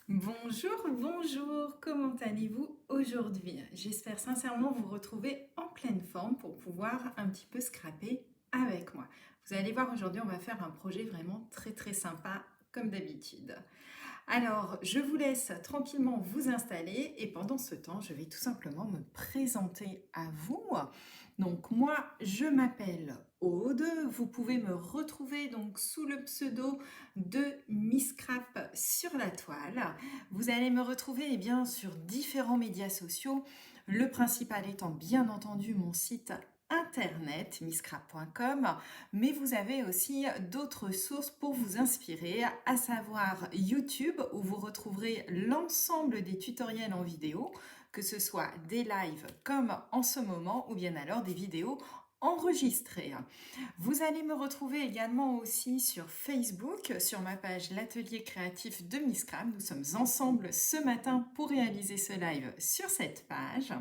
Bonjour, bonjour, comment allez-vous aujourd'hui? J'espère sincèrement vous retrouver en pleine forme pour pouvoir un petit peu scraper avec moi. Vous allez voir, aujourd'hui, on va faire un projet vraiment très très sympa comme d'habitude. Alors, je vous laisse tranquillement vous installer et pendant ce temps, je vais tout simplement me présenter à vous. Donc moi, je m'appelle Aude. Vous pouvez me retrouver donc sous le pseudo de Miss Crap sur la toile. Vous allez me retrouver bien sur différents médias sociaux. Le principal étant bien entendu mon site internet misscrap.com, mais vous avez aussi d'autres sources pour vous inspirer, à savoir YouTube où vous retrouverez l'ensemble des tutoriels en vidéo, que ce soit des lives comme en ce moment ou bien alors des vidéos enregistrées. Vous allez me retrouver également aussi sur Facebook, sur ma page L'Atelier créatif de Miss Crab. Nous sommes ensemble ce matin pour réaliser ce live sur cette page.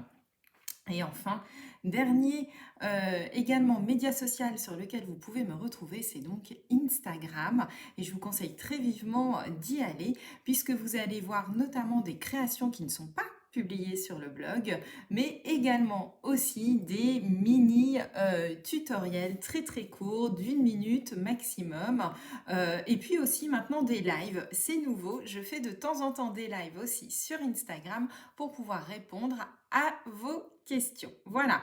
Et enfin, dernier également média social sur lequel vous pouvez me retrouver, c'est donc Instagram. Et je vous conseille très vivement d'y aller puisque vous allez voir notamment des créations qui ne sont pas publiées sur le blog, mais également aussi des mini tutoriels très très courts d'une minute maximum. Et puis aussi maintenant des lives, c'est nouveau. Je fais de temps en temps des lives aussi sur Instagram pour pouvoir répondre à vos questions. Voilà.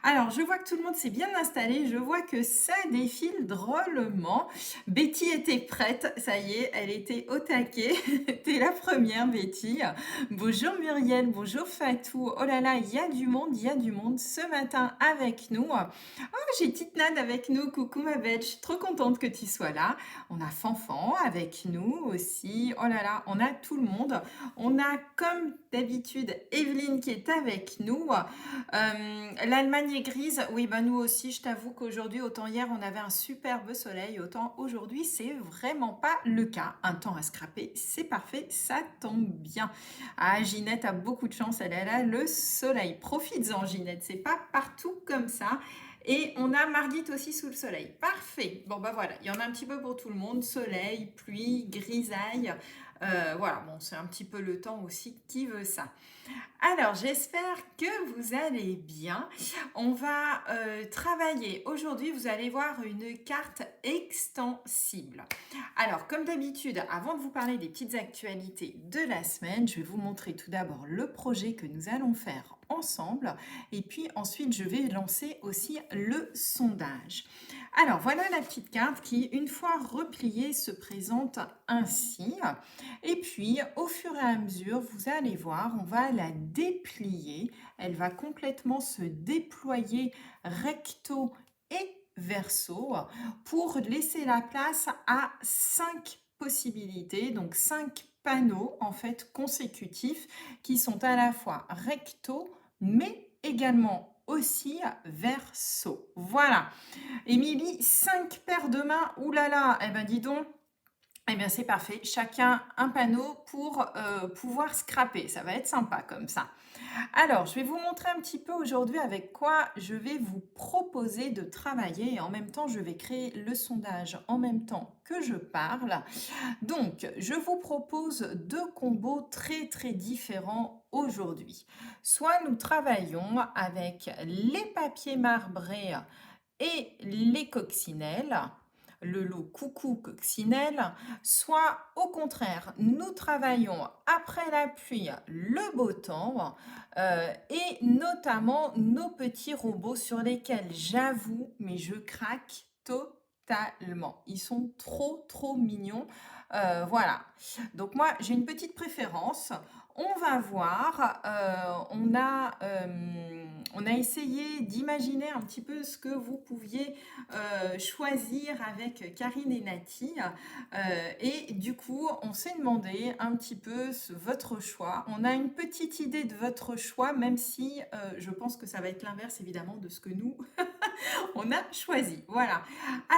Alors, je vois que tout le monde s'est bien installé. Je vois que ça défile drôlement. Betty était prête. Ça y est, elle était au taquet. T'es la première, Betty. Bonjour Muriel. Bonjour Fatou. Oh là là, il y a du monde. Il y a du monde ce matin avec nous. Oh, j'ai Titnad avec nous. Coucou ma belle. Je suis trop contente que tu sois là. On a Fanfan avec nous aussi. Oh là là, on a tout le monde. On a comme d'habitude Evelyne qui est avec nous. L'Allemagne est grise. Oui, bah nous aussi, je t'avoue qu'aujourd'hui, autant hier on avait un superbe soleil, autant aujourd'hui c'est vraiment pas le cas. Un temps à scraper, c'est parfait, ça tombe bien. Ah, Ginette a beaucoup de chance, elle est là, le soleil. Profites-en, Ginette, c'est pas partout comme ça. Et on a Margit aussi sous le soleil. Parfait. Bon, bah voilà, il y en a un petit peu pour tout le monde. Soleil, pluie, grisaille. Voilà, bon, c'est un petit peu le temps aussi qui veut ça. Alors, j'espère que vous allez bien. On va travailler. Aujourd'hui, vous allez voir une carte extensible. Alors, comme d'habitude, avant de vous parler des petites actualités de la semaine, je vais vous montrer tout d'abord le projet que nous allons faire ensemble. Et puis ensuite, je vais lancer aussi le sondage. Alors, voilà la petite carte qui, une fois repliée, se présente ainsi. Et puis, au fur et à mesure, vous allez voir, on va la déplier. Elle va complètement se déployer recto et verso pour laisser la place à 5 possibilités, donc 5 panneaux en fait consécutifs qui sont à la fois recto mais également aussi verso. Voilà. Émilie, 5 paires de mains. Ouh là là, eh ben dis donc. Eh bien, c'est parfait. Chacun un panneau pour pouvoir scraper. Ça va être sympa comme ça. Alors, je vais vous montrer un petit peu aujourd'hui avec quoi je vais vous proposer de travailler et en même temps, je vais créer le sondage en même temps que je parle. Donc, je vous propose deux combos très très différents aujourd'hui. Soit nous travaillons avec les papiers marbrés et les coccinelles, le lot coucou coccinelle, soit au contraire, nous travaillons après la pluie le beau temps et notamment nos petits robots sur lesquels j'avoue, mais je craque totalement. Ils sont trop trop mignons. Voilà. Donc moi, j'ai une petite préférence. On va voir. On a essayé d'imaginer un petit peu ce que vous pouviez choisir avec Karine et Nati. Et du coup, on s'est demandé un petit peu votre choix. On a une petite idée de votre choix, même si je pense que ça va être l'inverse évidemment de ce que nous, On a choisi, voilà.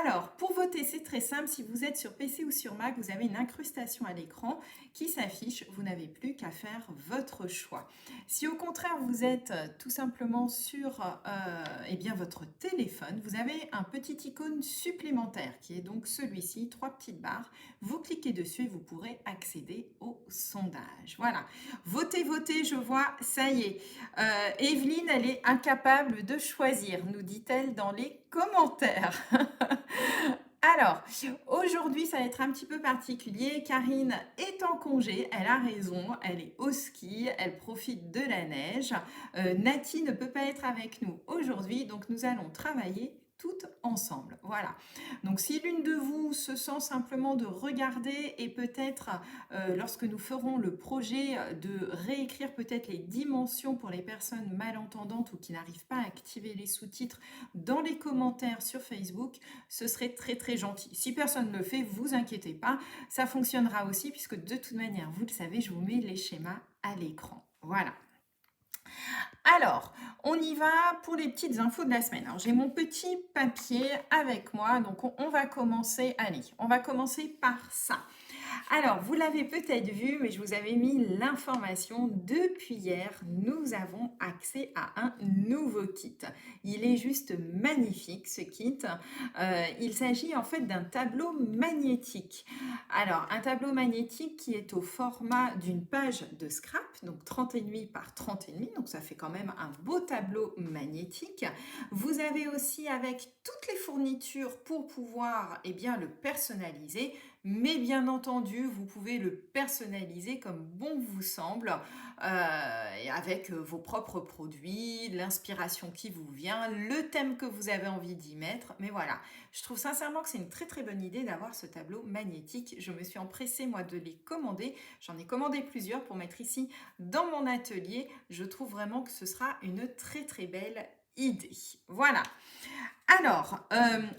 Alors, pour voter, c'est très simple. Si vous êtes sur PC ou sur Mac, vous avez une incrustation à l'écran qui s'affiche. Vous n'avez plus qu'à faire votre choix. Si au contraire, vous êtes tout simplement sur eh bien, votre téléphone, vous avez un petit icône supplémentaire qui est donc celui-ci, 3 petites barres. Vous cliquez dessus et vous pourrez accéder au sondage. Voilà. Votez, votez, je vois, ça y est. Evelyne, elle est incapable de choisir, nous dit-elle dans les commentaires. Alors, aujourd'hui, ça va être un petit peu particulier. Karine est en congé, elle a raison, elle est au ski, elle profite de la neige. Nati ne peut pas être avec nous aujourd'hui, donc nous allons travailler toutes ensemble. Voilà. Donc, si l'une de vous se sent simplement de regarder et peut-être, lorsque nous ferons le projet, de réécrire peut-être les dimensions pour les personnes malentendantes ou qui n'arrivent pas à activer les sous-titres dans les commentaires sur Facebook, ce serait très très gentil. Si personne ne le fait, vous inquiétez pas, ça fonctionnera aussi puisque de toute manière, vous le savez, je vous mets les schémas à l'écran. Voilà. Alors, on y va pour les petites infos de la semaine. Alors, j'ai mon petit papier avec moi, donc on va commencer. Allez, on va commencer par ça. Alors, vous l'avez peut-être vu, mais je vous avais mis l'information. Depuis hier, nous avons accès à un nouveau kit. Il est juste magnifique, ce kit. Il s'agit en fait d'un tableau magnétique. Alors, un tableau magnétique qui est au format d'une page de scrap, donc 30,5 par 30,5, donc ça fait quand même un beau tableau magnétique. Vous avez aussi avec toutes les fournitures pour pouvoir bien, le personnaliser. Mais bien entendu, vous pouvez le personnaliser comme bon vous semble, avec vos propres produits, l'inspiration qui vous vient, le thème que vous avez envie d'y mettre. Mais voilà, je trouve sincèrement que c'est une très très bonne idée d'avoir ce tableau magnétique. Je me suis empressée moi de les commander. J'en ai commandé plusieurs pour mettre ici dans mon atelier. Je trouve vraiment que ce sera une très très belle idée. Voilà. Alors,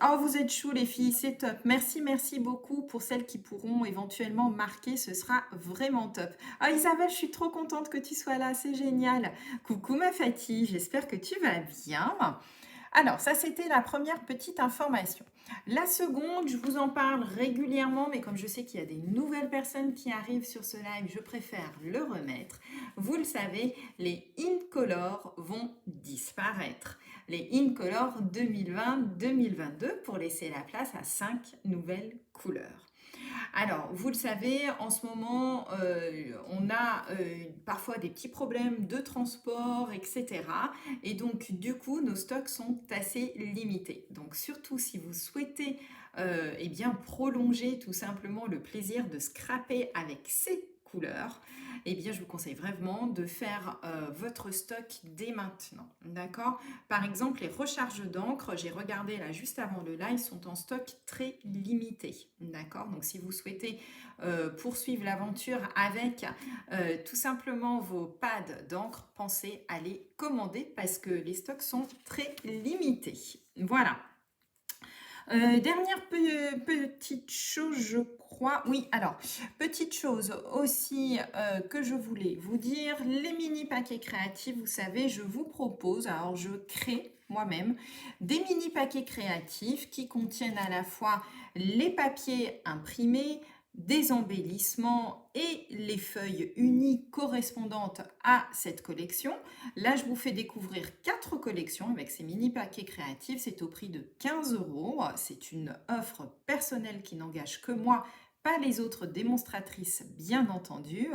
oh, vous êtes chou les filles, c'est top. Merci, merci beaucoup pour celles qui pourront éventuellement marquer, ce sera vraiment top. Oh Isabelle, je suis trop contente que tu sois là, c'est génial. Coucou ma Fatih, j'espère que tu vas bien. Alors, ça c'était la première petite information. La seconde, je vous en parle régulièrement, mais comme je sais qu'il y a des nouvelles personnes qui arrivent sur ce live, je préfère le remettre. Vous le savez, les Incolor vont disparaître. Les Incolor 2020-2022 pour laisser la place à 5 nouvelles couleurs. Alors, vous le savez, en ce moment, on a parfois des petits problèmes de transport, etc. Et donc, du coup, nos stocks sont assez limités. Donc, surtout si vous souhaitez bien, prolonger tout simplement le plaisir de scraper avec ces couleurs, eh bien, je vous conseille vraiment de faire votre stock dès maintenant, d'accord? Par exemple, les recharges d'encre, j'ai regardé là juste avant le live, sont en stock très limité, d'accord? Donc, si vous souhaitez poursuivre l'aventure avec tout simplement vos pads d'encre, pensez à les commander parce que les stocks sont très limités. Voilà. Dernière petite chose, je crois. Oui, alors, petite chose aussi que je voulais vous dire, les mini paquets créatifs, vous savez, je vous propose, alors je crée moi-même des mini paquets créatifs qui contiennent à la fois les papiers imprimés, des embellissements et les feuilles unies correspondantes à cette collection. Là, je vous fais découvrir 4 collections avec ces mini paquets créatifs. C'est au prix de 15 €. C'est une offre personnelle qui n'engage que moi, pas les autres démonstratrices, bien entendu.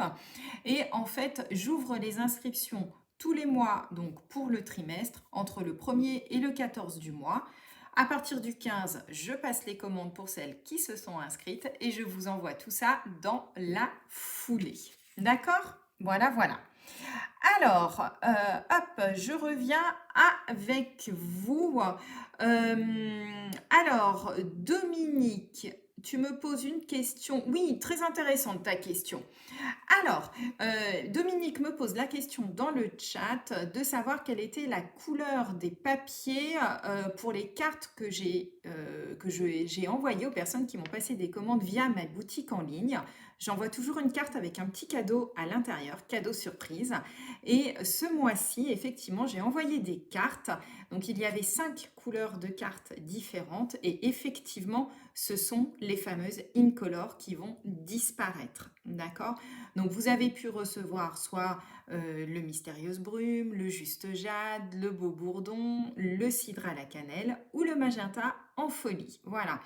Et en fait, j'ouvre les inscriptions tous les mois, donc pour le trimestre, entre le 1er et le 14 du mois. À partir du 15, je passe les commandes pour celles qui se sont inscrites et je vous envoie tout ça dans la foulée. D'accord? Voilà, voilà. Alors, hop, je reviens avec vous. Alors, Dominique, tu me poses une question. Oui, très intéressante ta question. Alors, Dominique me pose la question dans le chat de savoir quelle était la couleur des papiers pour les cartes que j'ai envoyées aux personnes qui m'ont passé des commandes via ma boutique en ligne. J'envoie toujours une carte avec un petit cadeau à l'intérieur, cadeau surprise. Et ce mois-ci, effectivement, j'ai envoyé des cartes. Donc, il y avait 5 couleurs de cartes différentes et effectivement, ce sont les fameuses incolores qui vont disparaître. D'accord? Donc, vous avez pu recevoir soit le mystérieuse brume, le juste jade, le beau bourdon, le cidre à la cannelle ou le magenta en folie. Voilà.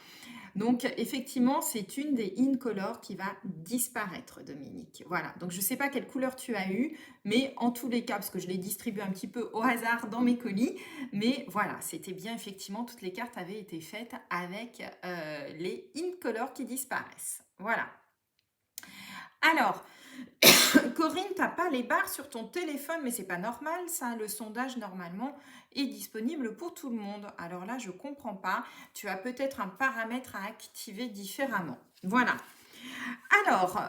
Donc, effectivement, c'est une des incolores qui va disparaître, Dominique. Voilà. Donc, je ne sais pas quelle couleur tu as eu, mais en tous les cas, parce que je les distribue un petit peu au hasard dans mes colis, mais voilà, c'était bien, effectivement, toutes les cartes avaient été faites avec les incolores qui disparaissent. Voilà. Alors, Corinne, t'as pas les barres sur ton téléphone, mais c'est pas normal, ça. Le sondage, normalement, est disponible pour tout le monde. Alors là, je comprends pas. Tu as peut-être un paramètre à activer différemment. Voilà. Alors,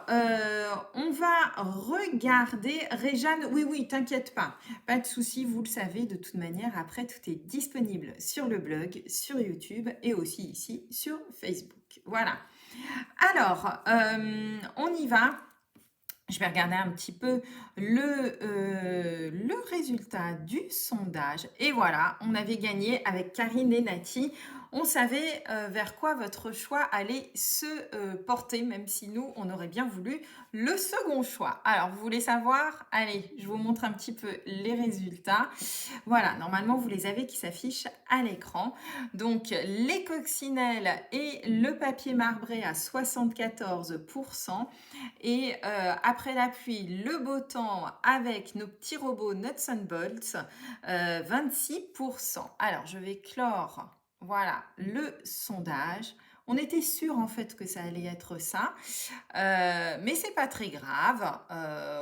on va regarder. Réjeanne, oui, oui, t'inquiète pas. Pas de souci, vous le savez, de toute manière, après, tout est disponible sur le blog, sur YouTube et aussi ici sur Facebook. Voilà. Alors, on y va. Je vais regarder un petit peu le résultat du sondage. Et voilà, on avait gagné avec Karine et Nati. On savait vers quoi votre choix allait se porter, même si nous, on aurait bien voulu le second choix. Alors, vous voulez savoir? Allez, je vous montre un petit peu les résultats. Voilà, normalement, vous les avez qui s'affichent à l'écran. Donc, les coccinelles et le papier marbré à 74%. Et après la pluie, le beau temps avec nos petits robots Nuts and Bolts, 26%. Alors, je vais clore, voilà, le sondage. On était sûr en fait que ça allait être ça, mais c'est pas très grave.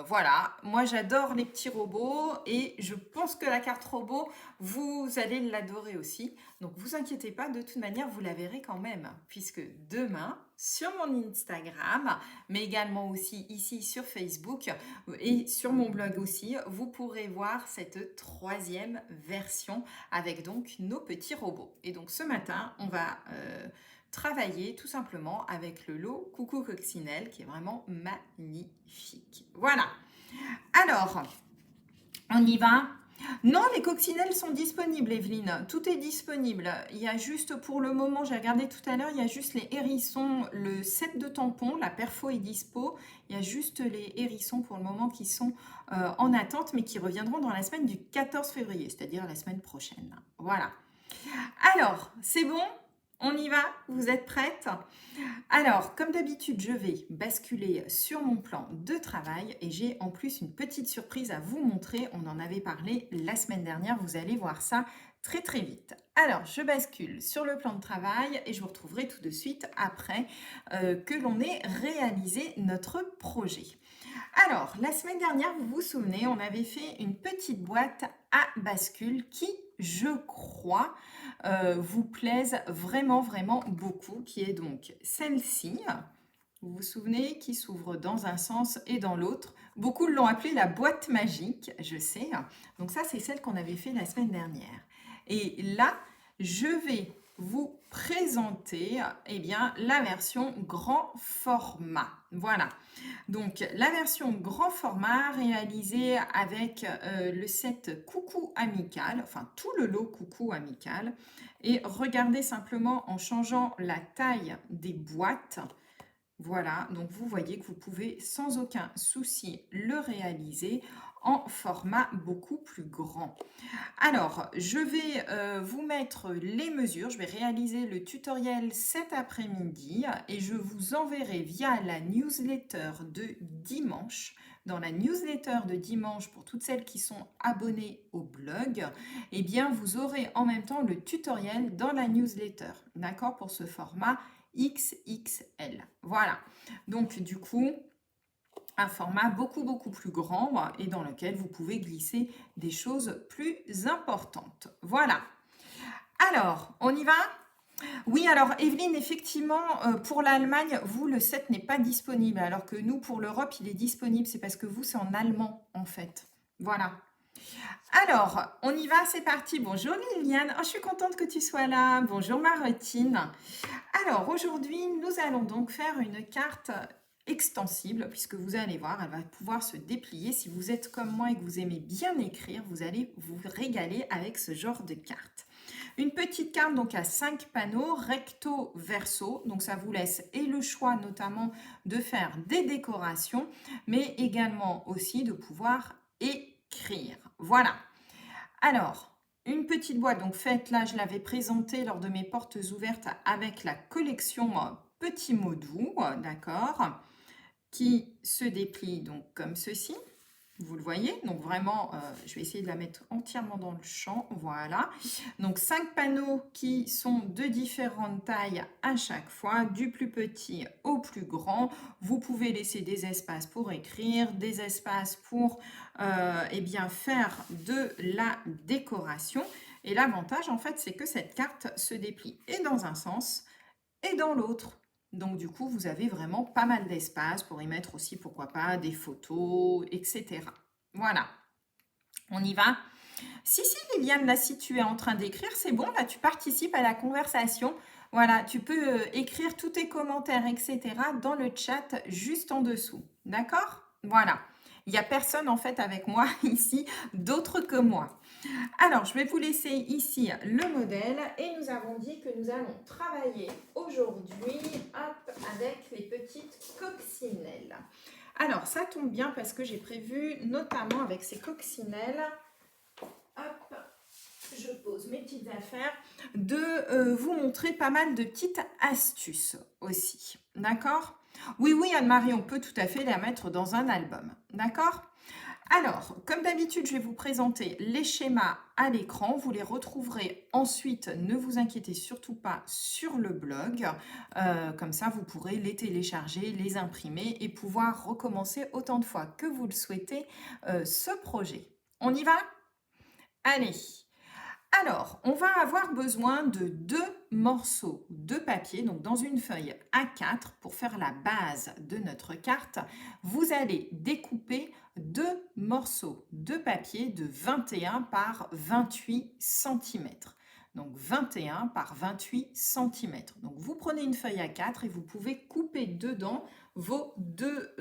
Voilà, moi j'adore les petits robots et je pense que la carte robot, vous allez l'adorer aussi. Donc vous inquiétez pas, de toute manière vous la verrez quand même, puisque demain sur mon Instagram, mais également aussi ici sur Facebook et sur mon blog aussi, vous pourrez voir cette troisième version avec donc nos petits robots. Et donc ce matin, on va travailler tout simplement avec le lot Coucou Coccinelle qui est vraiment magnifique. Voilà. Alors, on y va. Non, les coccinelles sont disponibles, Evelyne. Tout est disponible. Il y a juste pour le moment, j'ai regardé tout à l'heure, il y a juste les hérissons, le set de tampons, la perfo est dispo. Il y a juste les hérissons pour le moment qui sont en attente, mais qui reviendront dans la semaine du 14 février, c'est-à-dire la semaine prochaine. Voilà. Alors, c'est bon? On y va? Vous êtes prêtes? Alors, comme d'habitude, je vais basculer sur mon plan de travail et j'ai en plus une petite surprise à vous montrer. On en avait parlé la semaine dernière, vous allez voir ça très très vite. Alors, je bascule sur le plan de travail et je vous retrouverai tout de suite après que l'on ait réalisé notre projet. Alors, la semaine dernière, vous vous souvenez, on avait fait une petite boîte à bascule qui, je crois, vous plaise vraiment, vraiment beaucoup, qui est donc celle-ci. Vous vous souvenez, qui s'ouvre dans un sens et dans l'autre. Beaucoup l'ont appelée la boîte magique, je sais. Donc ça, c'est celle qu'on avait fait la semaine dernière. Et là, je vais vous présenter bien, la version grand format. Voilà. Donc, la version grand format réalisée avec le set Coucou Amical, enfin tout le lot Coucou Amical. Et regardez simplement en changeant la taille des boîtes. Voilà, donc vous voyez que vous pouvez sans aucun souci le réaliser en format beaucoup plus grand. Alors, je vais vous mettre les mesures. Je vais réaliser le tutoriel cet après-midi et je vous enverrai via la newsletter de dimanche. Dans la newsletter de dimanche, pour toutes celles qui sont abonnées au blog, eh bien, vous aurez en même temps le tutoriel dans la newsletter, d'accord, pour ce format XXL. Voilà. Donc, du coup, un format beaucoup plus grand et dans lequel vous pouvez glisser des choses plus importantes. Voilà. Alors, on y va? Oui, alors Evelyne, effectivement, pour l'Allemagne, vous, le set n'est pas disponible, alors que nous, pour l'Europe, il est disponible. C'est parce que vous, c'est en allemand, en fait. Voilà. Alors, on y va, c'est parti. Bonjour Liliane, oh, je suis contente que tu sois là. Bonjour Marotine. Alors, aujourd'hui, nous allons donc faire une carte extensible, puisque vous allez voir, elle va pouvoir se déplier. Si vous êtes comme moi et que vous aimez bien écrire, vous allez vous régaler avec ce genre de carte. Une petite carte donc à 5 panneaux, recto, verso. Donc ça vous laisse et le choix notamment de faire des décorations, mais également aussi de pouvoir écrire. Voilà. Alors, une petite boîte, donc faite, là je l'avais présentée lors de mes portes ouvertes avec la collection Petits mots doux, d'accord, qui se déplie donc comme ceci. Vous le voyez, donc vraiment, je vais essayer de la mettre entièrement dans le champ, voilà. Donc 5 panneaux qui sont de différentes tailles à chaque fois, du plus petit au plus grand. Vous pouvez laisser des espaces pour écrire, des espaces pour eh bien, faire de la décoration. Et l'avantage, en fait, c'est que cette carte se déplie et dans un sens et dans l'autre. Donc du coup, vous avez vraiment pas mal d'espace pour y mettre aussi, pourquoi pas, des photos, etc. Voilà, on y va. Si Liliane, là, si tu es en train d'écrire, c'est bon, là, tu participes à la conversation. Voilà, tu peux écrire tous tes commentaires, etc. dans le chat juste en dessous. D'accord? Voilà. Il n'y a personne, en fait, avec moi ici, d'autre que moi. Alors, je vais vous laisser ici le modèle et nous avons dit que nous allons travailler aujourd'hui avec les petites coccinelles. Alors, ça tombe bien parce que j'ai prévu, notamment avec ces coccinelles, hop, je pose mes petites affaires, de vous montrer pas mal de petites astuces aussi. D'accord? Oui, Anne-Marie, on peut tout à fait la mettre dans un album. D'accord? Alors, comme d'habitude, je vais vous présenter les schémas à l'écran. Vous les retrouverez ensuite, ne vous inquiétez surtout pas, sur le blog. Comme ça, vous pourrez les télécharger, les imprimer et pouvoir recommencer autant de fois que vous le souhaitez ce projet. On y va? Allez! Alors, on va avoir besoin de 2 morceaux de papier, donc dans une feuille A4 pour faire la base de notre carte. Vous allez découper 2 morceaux de papier de 21 par 28 cm. Donc 21 par 28 cm. Donc vous prenez une feuille A4 et vous pouvez couper dedans vos deux...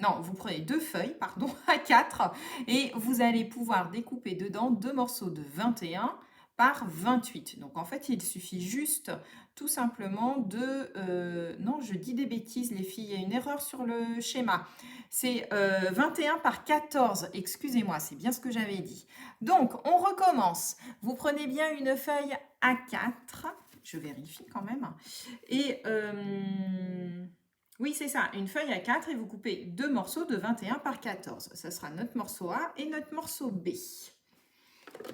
Non, vous prenez 2 feuilles, pardon, A4 et vous allez pouvoir découper dedans 2 morceaux de 21 par 28. Donc en fait, il suffit juste tout simplement de... non, je dis des bêtises les filles, il y a une erreur sur le schéma. C'est 21 par 14, excusez-moi, c'est bien ce que j'avais dit. Donc, on recommence. Vous prenez bien une feuille A4, je vérifie quand même, et... oui, c'est ça, une feuille A4 et vous coupez 2 morceaux de 21 par 14. Ça sera notre morceau A et notre morceau B.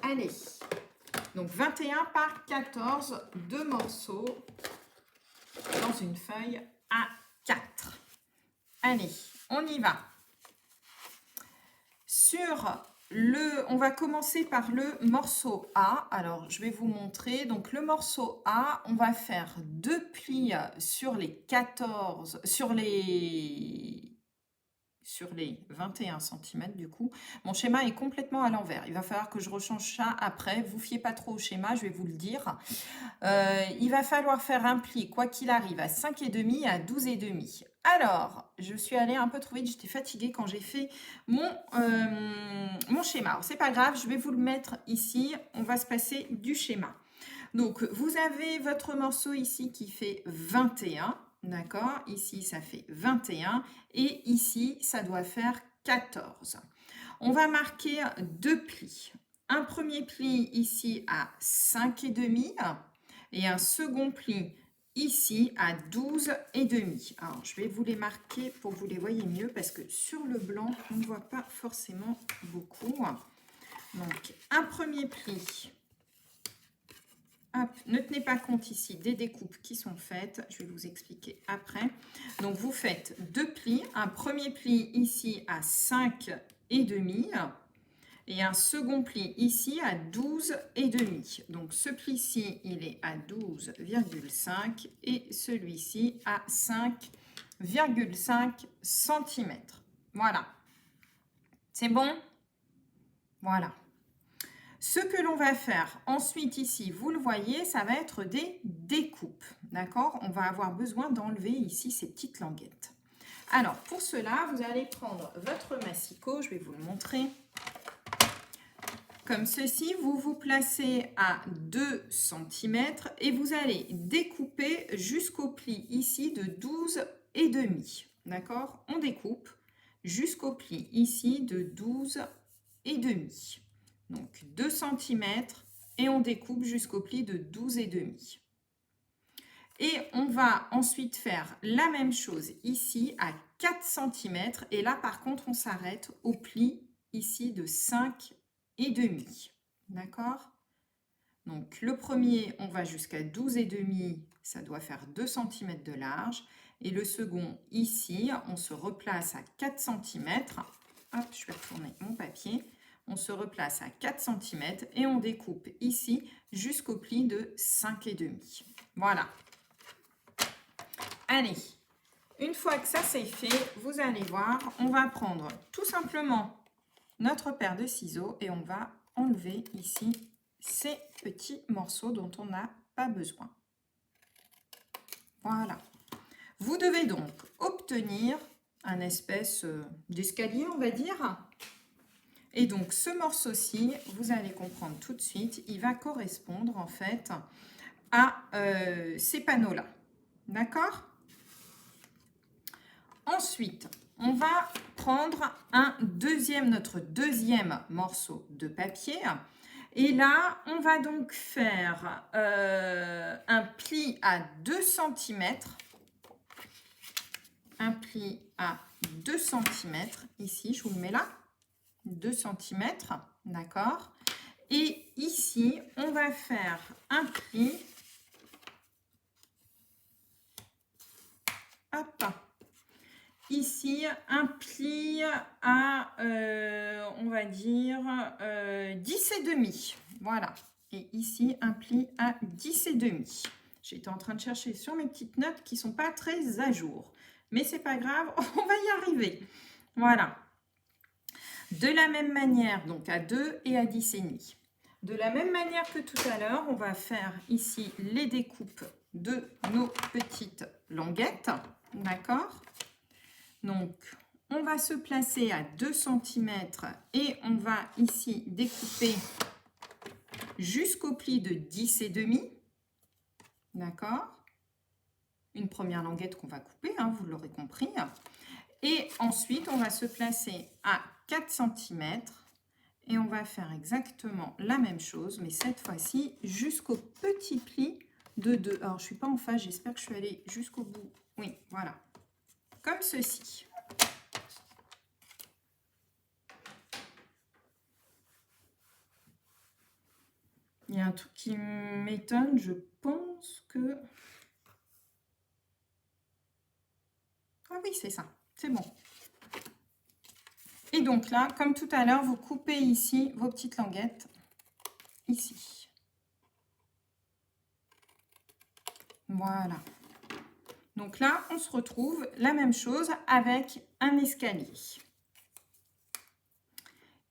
Allez, donc 21 par 14, 2 morceaux dans une feuille A4. Allez, on y va. On va commencer par le morceau A. Alors, je vais vous montrer. Donc, le morceau A, on va faire 2 plis sur les 14, sur les 21 cm du coup. Mon schéma est complètement à l'envers. Il va falloir que je rechange ça après. Vous fiez pas trop au schéma, je vais vous le dire. Il va falloir faire un pli, quoi qu'il arrive, à 5,5 à 12,5. Alors, je suis allée un peu trop vite, j'étais fatiguée quand j'ai fait mon schéma. Alors, c'est pas grave, je vais vous le mettre ici. On va se passer du schéma. Donc, vous avez votre morceau ici qui fait 21. D'accord? Ici, ça fait 21. Et ici, ça doit faire 14. On va marquer 2 plis. Un premier pli ici à 5,5 et un second pli ici à 12,5. Alors, je vais vous les marquer pour que vous les voyez mieux parce que sur le blanc, on ne voit pas forcément beaucoup. Donc, un premier pli. Hop, ne tenez pas compte ici des découpes qui sont faites. Je vais vous expliquer après. Donc, vous faites 2 plis. Un premier pli ici à 5,5 et un second pli ici à 12,5. Donc, ce pli-ci, il est à 12,5 et celui-ci à 5,5 cm. Voilà. C'est bon? Voilà. Ce que l'on va faire ensuite ici, vous le voyez, ça va être des découpes. D'accord? On va avoir besoin d'enlever ici ces petites languettes. Alors, pour cela, vous allez prendre votre massicot. Je vais vous le montrer. comme ceci, vous vous placez à 2 cm et vous allez découper jusqu'au pli ici de 12,5. D'accord? On découpe jusqu'au pli ici de 12,5. Donc 2 cm et on découpe jusqu'au pli de 12,5. Et on va ensuite faire la même chose ici à 4 cm. Et là, par contre, on s'arrête au pli ici de 5,5. D'accord? Donc, le premier, on va jusqu'à 12,5. Ça doit faire 2 cm de large. Et le second, ici, on se replace à 4 cm. Hop, je vais retourner mon papier. On se replace à 4 cm et on découpe ici jusqu'au pli de 5,5. Voilà. Allez, une fois que ça c'est fait, vous allez voir, on va prendre tout simplement notre paire de ciseaux et on va enlever ici ces petits morceaux dont on n'a pas besoin. Voilà. Vous devez donc obtenir un espèce d'escalier, on va dire. Et donc ce morceau-ci, vous allez comprendre tout de suite, il va correspondre en fait à ces panneaux-là. D'accord ? Ensuite, on va prendre notre deuxième morceau de papier. Et là, on va donc faire un pli à 2 cm. Un pli à 2 cm. Ici, je vous le mets là. 2 cm. D'accord. Et ici, on va faire un pli. Hop. Ici, un pli à, on va dire, 10,5. Voilà. Et ici, un pli à 10,5. J'étais en train de chercher sur mes petites notes qui ne sont pas très à jour. Mais c'est pas grave, on va y arriver. Voilà. De la même manière, donc à 2 et à 10,5. De la même manière que tout à l'heure, on va faire ici les découpes de nos petites languettes. D'accord ? Donc, on va se placer à 2 cm et on va ici découper jusqu'au pli de 10,5. D'accord? Une première languette qu'on va couper, hein, vous l'aurez compris. Et ensuite, on va se placer à 4 cm et on va faire exactement la même chose, mais cette fois-ci jusqu'au petit pli de 2. Alors, je ne suis pas en face, j'espère que je suis allée jusqu'au bout. Oui, voilà. Comme ceci. Il y a un truc qui m'étonne, je pense que... Ah oui, c'est ça, c'est bon. Et donc là, comme tout à l'heure, vous coupez ici vos petites languettes, ici. Voilà. Donc là, on se retrouve la même chose avec un escalier.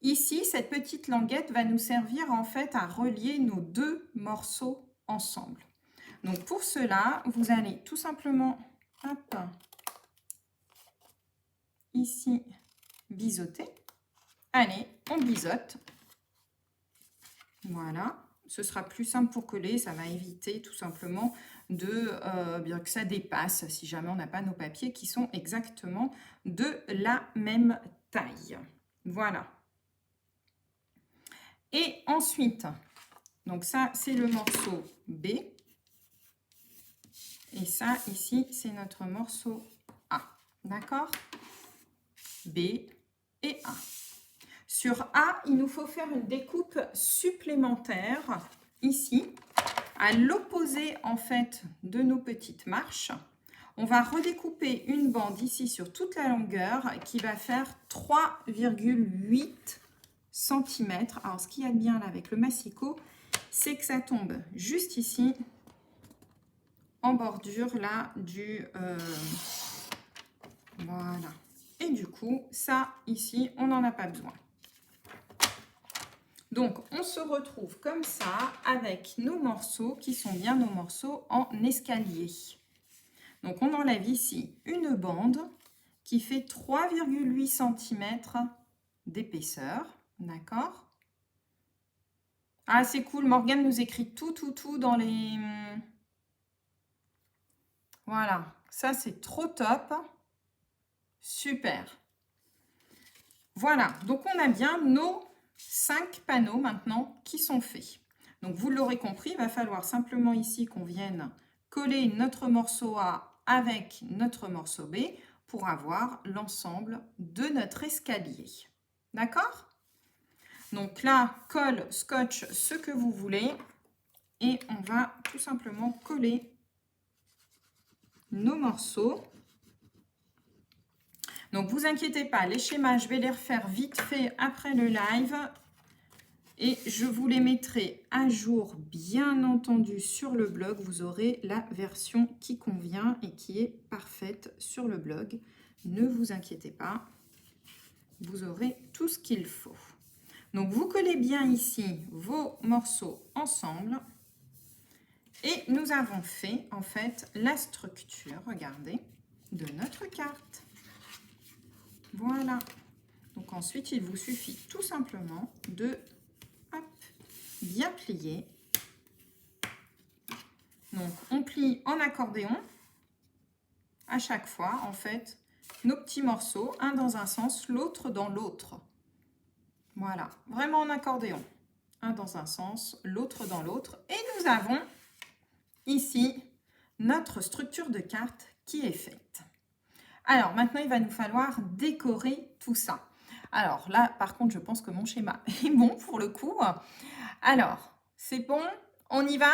Ici, cette petite languette va nous servir en fait à relier nos deux morceaux ensemble. Donc pour cela, vous allez tout simplement, hop, ici, biseauter. Allez, on biseaute. Voilà, ce sera plus simple pour coller, ça va éviter tout simplement de bien que ça dépasse si jamais on n'a pas nos papiers qui sont exactement de la même taille. Voilà. Et ensuite, donc ça c'est le morceau B. Et ça ici c'est notre morceau A. D'accord? B et A. Sur A, il nous faut faire une découpe supplémentaire ici, à l'opposé en fait de nos petites marches. On va redécouper une bande ici sur toute la longueur qui va faire 3,8 cm. Alors, ce qu'il y a de bien là avec le massicot, c'est que ça tombe juste ici, en bordure là du... voilà. Et du coup, ça ici, on n'en a pas besoin. Donc, on se retrouve comme ça avec nos morceaux qui sont bien nos morceaux en escalier. Donc, on enlève ici une bande qui fait 3,8 cm d'épaisseur. D'accord? Ah, c'est cool. Morgane nous écrit tout dans les... Voilà. Ça, c'est trop top. Super. Voilà. Donc, on a bien nos 5 panneaux maintenant qui sont faits. Donc, vous l'aurez compris, il va falloir simplement ici qu'on vienne coller notre morceau A avec notre morceau B pour avoir l'ensemble de notre escalier. D'accord? Donc là, colle, scotch, ce que vous voulez. Et on va tout simplement coller nos morceaux. Donc, vous inquiétez pas, les schémas, je vais les refaire vite fait après le live. Et je vous les mettrai à jour, bien entendu, sur le blog. Vous aurez la version qui convient et qui est parfaite sur le blog. Ne vous inquiétez pas, vous aurez tout ce qu'il faut. Donc, vous collez bien ici vos morceaux ensemble. Et nous avons fait, en fait, la structure, regardez, de notre carte. Voilà. Donc, ensuite, il vous suffit tout simplement de hop, bien plier. Donc, on plie en accordéon à chaque fois, en fait, nos petits morceaux, un dans un sens, l'autre dans l'autre. Voilà, vraiment en accordéon. Un dans un sens, l'autre dans l'autre. Et nous avons ici notre structure de carte qui est faite. Alors, maintenant, il va nous falloir décorer tout ça. Alors là, par contre, je pense que mon schéma est bon pour le coup. Alors, c'est bon, on y va?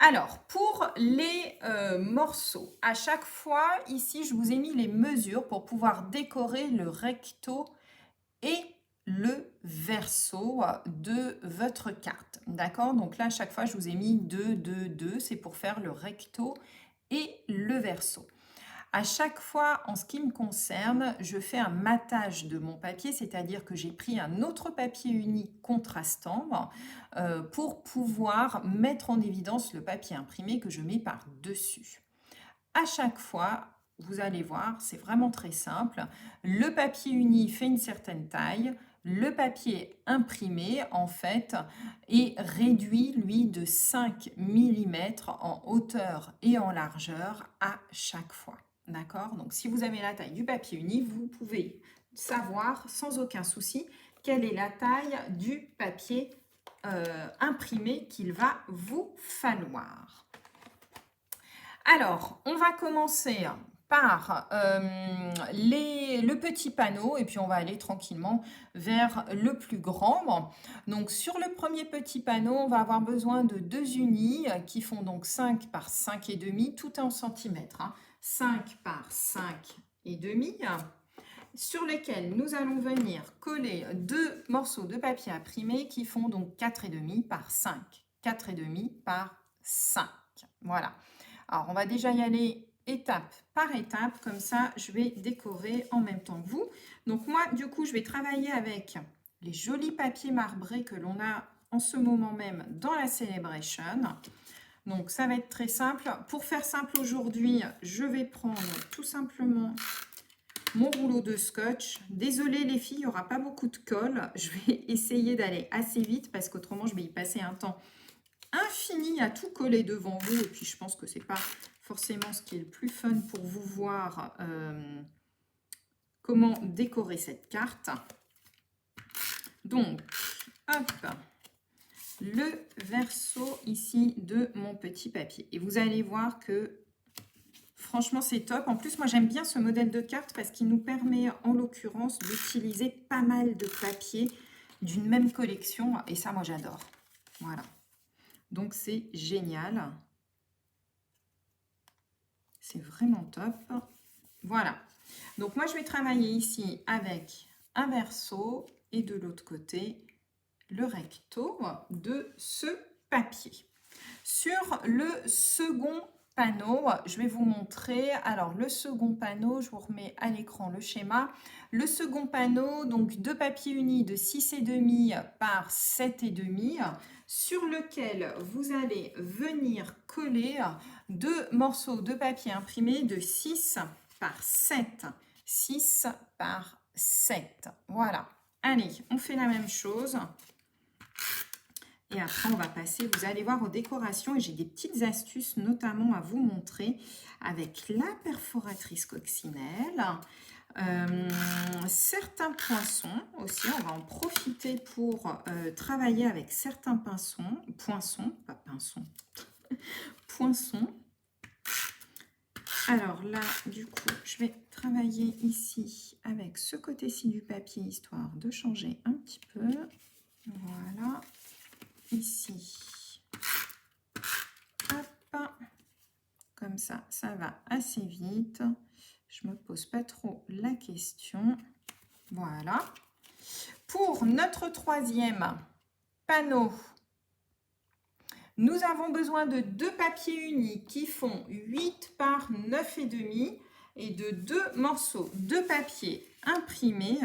Alors, pour les morceaux, à chaque fois, ici, je vous ai mis les mesures pour pouvoir décorer le recto et le verso de votre carte. D'accord? Donc là, à chaque fois, je vous ai mis 2, 2, 2. C'est pour faire le recto et le verso. À chaque fois, en ce qui me concerne, je fais un matage de mon papier, c'est-à-dire que j'ai pris un autre papier uni contrastant pour pouvoir mettre en évidence le papier imprimé que je mets par-dessus. À chaque fois, vous allez voir, c'est vraiment très simple. Le papier uni fait une certaine taille. Le papier imprimé, en fait, est réduit, lui, de 5 mm en hauteur et en largeur à chaque fois. D'accord? Donc, si vous avez la taille du papier uni, vous pouvez savoir sans aucun souci quelle est la taille du papier imprimé qu'il va vous falloir. Alors, on va commencer par le petit panneau et puis on va aller tranquillement vers le plus grand. Donc, sur le premier petit panneau, on va avoir besoin de 2 unis qui font donc 5 par 5,5, tout en centimètres. 5 par 5,5, sur lesquels nous allons venir coller 2 morceaux de papier imprimé qui font donc 4,5 par 5. 4,5 par 5. Voilà. Alors, on va déjà y aller étape par étape, comme ça, je vais décorer en même temps que vous. Donc, moi, du coup, je vais travailler avec les jolis papiers marbrés que l'on a en ce moment même dans la Celebration. Donc, ça va être très simple. Pour faire simple aujourd'hui, je vais prendre tout simplement mon rouleau de scotch. Désolée les filles, il n'y aura pas beaucoup de colle. Je vais essayer d'aller assez vite parce qu'autrement, je vais y passer un temps infini à tout coller devant vous. Et puis, je pense que ce n'est pas forcément ce qui est le plus fun pour vous voir comment décorer cette carte. Donc, hop, le verso ici de mon petit papier. Et vous allez voir que franchement, c'est top. En plus, moi, j'aime bien ce modèle de carte parce qu'il nous permet, en l'occurrence, d'utiliser pas mal de papiers d'une même collection. Et ça, moi, j'adore. Voilà. Donc, c'est génial. C'est vraiment top. Voilà. Donc, moi, je vais travailler ici avec un verso et de l'autre côté, le recto de ce papier. Sur le second panneau, je vais vous montrer. Alors, le second panneau, je vous remets à l'écran le schéma. Le second panneau, donc de papier uni de 6,5 par 7,5, sur lequel vous allez venir coller 2 morceaux de papier imprimé de 6 par 7. 6 par 7. Voilà. Allez, on fait la même chose. Et après, on va passer, vous allez voir, aux décorations. Et j'ai des petites astuces, notamment à vous montrer avec la perforatrice coccinelle. Certains poinçons aussi, on va en profiter pour travailler avec certains poinçons. Alors là, du coup, je vais travailler ici avec ce côté-ci du papier, histoire de changer un petit peu. Voilà, ici. Hop, comme ça va assez vite. Je me pose pas trop la question. Voilà. Pour notre troisième panneau, nous avons besoin de 2 papiers unis qui font 8 par 9,5 et de 2 morceaux de papier imprimé